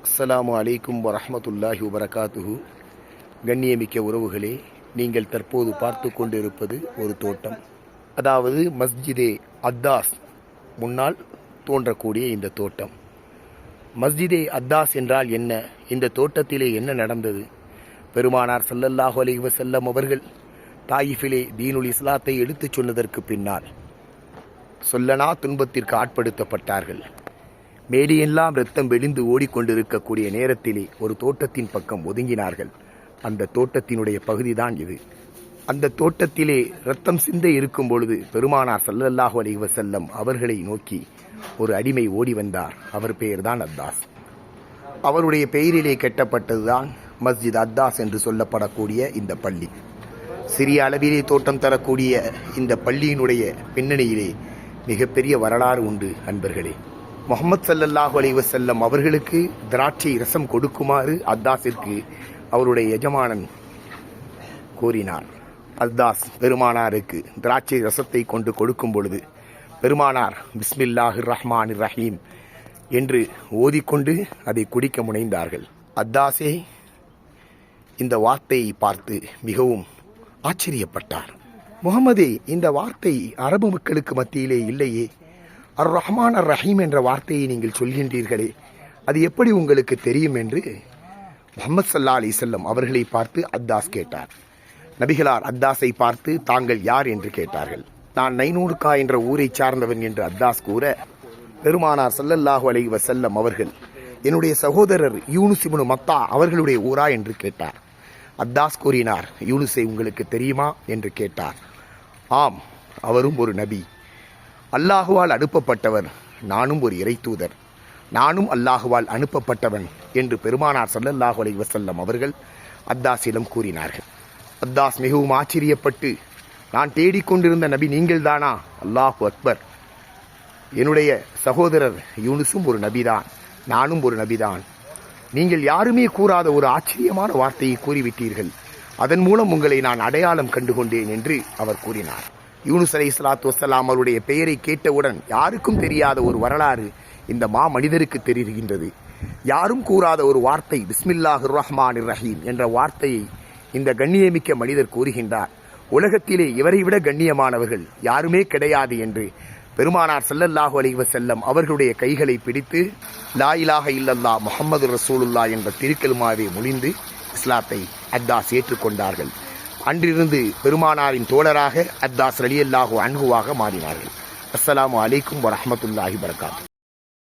அஸ்ஸலாமு அலைக்கும் வரஹ்மத்துல்லாஹி வபரகாத்துஹு. கண்ணியமிக்க உறவுகளே, நீங்கள் தற்போது பார்த்து கொண்டிருப்பது ஒரு தோட்டம். அதாவது மஸ்ஜிதே அத்தாஸ் முன்னால் தோன்றக்கூடிய இந்த தோட்டம். மஸ்ஜிதே அத்தாஸ் என்றால் என்ன? இந்த தோட்டத்திலே என்ன நடந்தது? பெருமானார் ஸல்லல்லாஹு அலைஹி வஸல்லம் அவர்கள் தாயிஃபிலே தீனுல் இஸ்லாத்தை எடுத்துச் சொன்னதற்கு பின்னால் சொல்லனா துன்பத்திற்கு ஆட்படுத்தப்பட்டார்கள். மேடியெல்லாம் இரத்தம் வெடிந்து ஓடிக்கொண்டிருக்கக்கூடிய நேரத்திலே ஒரு தோட்டத்தின் பக்கம் ஒதுங்கினார்கள். அந்த தோட்டத்தினுடைய பகுதிதான் இது. அந்த தோட்டத்திலே இரத்தம் சிந்த இருக்கும் பொழுது பெருமானார் ஸல்லல்லாஹு அலைஹி வஸல்லம் அவர்களை நோக்கி ஒரு அடிமை ஓடி வந்தார். அவர் பெயர்தான் அத்தாஸ். அவருடைய பெயரிலே கட்டப்பட்டதுதான் மஸ்ஜித் அத்தாஸ் என்று சொல்லப்படக்கூடிய இந்த பள்ளி. சிறிய அளவிலே தோட்டம் தரக்கூடிய இந்த பள்ளியினுடைய பின்னணியிலே மிகப்பெரிய வரலாறு உண்டு அன்பர்களே. முஹம்மது ஸல்லல்லாஹு அலைஹி வஸல்லம் அவர்களுக்கு திராட்சை ரசம் கொடுக்குமாறு அத்தாஸிற்கு அவருடைய எஜமானன் கூறினார். அத்தாஸ் பெருமானாருக்கு திராட்சை ரசத்தை கொண்டு கொடுக்கும் பொழுது பெருமானார் பிஸ்மில்லாஹிர் ரஹ்மானிர் ரஹீம் என்று ஓதிக்கொண்டு அதை குடிக்க முனைந்தார்கள். அத்தாஸே இந்த வார்த்தையை பார்த்து மிகவும் ஆச்சரியப்பட்டார். முகமதே, இந்த வார்த்தை அரபு மக்களுக்கு மத்தியிலே இல்லையே. அர் ரஹ்மான் அர் ரஹீம் என்ற வார்த்தையை நீங்கள் சொல்கின்றீர்களே, அது எப்படி உங்களுக்கு தெரியும் என்று முஹம்மது ஸல்லல்லாஹு அலைஹி வஸல்லம் அவர்களை பார்த்து அத்தாஸ் கேட்டார். நபிகளார் அத்தாஸை பார்த்து தாங்கள் யார் என்று கேட்டார்கள். நான் நைனூர்கா என்ற ஊரை சார்ந்தவன் என்று அத்தாஸ் கூற, பெருமானார் ஸல்லல்லாஹு அலைஹி வஸல்லம் அவர்கள் என்னுடைய சகோதரர் யூனுஸ் இப்னு மத்தா அவர்களுடைய ஊரா என்று கேட்டார். அத்தாஸ் கூறினார், யூனுஸை உங்களுக்கு தெரியுமா என்று கேட்டார். ஆம், அவரும் ஒரு நபி, அல்லாஹுவால் அனுப்பப்பட்டவர், நானும் ஒரு இறைத்தூதர், நானும் அல்லாஹுவால் அனுப்பப்பட்டவன் என்று பெருமானார் ஸல்லல்லாஹு அலைஹி வஸல்லம் அவர்கள் அத்தாஸிடம் கூறினார்கள். அத்தாஸ் மிகவும் ஆச்சரியப்பட்டு, நான் தேடிக்கொண்டிருந்த நபி நீங்கள்தானா? அல்லாஹு அக்பர், என்னுடைய சகோதரர் யூனுஸும் ஒரு நபிதான், நானும் ஒரு நபிதான். நீங்கள் யாருமே கூறாத ஒரு ஆச்சரியமான வார்த்தையை கூறிவிட்டீர்கள். அதன் மூலம் உங்களை நான் அடையாளம் கண்டுகொண்டேன் என்று அவர் கூறினார். யூனுஸ் அலைஹிஸ்ஸலாத்து வஸ்ஸலாம் அவருடைய பெயரை கேட்டவுடன் யாருக்கும் தெரியாத ஒரு வரலாறு இந்த மனிதருக்கு தெரிகின்றது. யாரும் கூறாத ஒரு வார்த்தை பிஸ்மில்லாஹிர் ரஹ்மானிர் ரஹீம் என்ற வார்த்தையை இந்த கண்ணியமிக்க மனிதர் கூறுகின்றார். உலகத்திலே இவரை விட கண்ணியமானவர்கள் யாருமே கிடையாது என்று பெருமானார் ஸல்லல்லாஹு அலைஹி வஸல்லம் அவர்களுடைய கைகளை பிடித்து லா இலாஹ இல்லல்லாஹ் முஹம்மது ரசூலுல்லாஹ் என்ற திருக்கலிமாவை மொழிந்து இஸ்லாத்தை அத்தாஸ் ஏற்றுக்கொண்டார்கள். அன்றிருந்து பெருமானாரின் தோழராக அத்தாஸ் ரலியல்லாஹு அன்ஹுவாக மாறினார்கள். அஸ்ஸலாமு அலைக்கும் வரஹ்மத்துல்லாஹி வபரகாத்துஹு.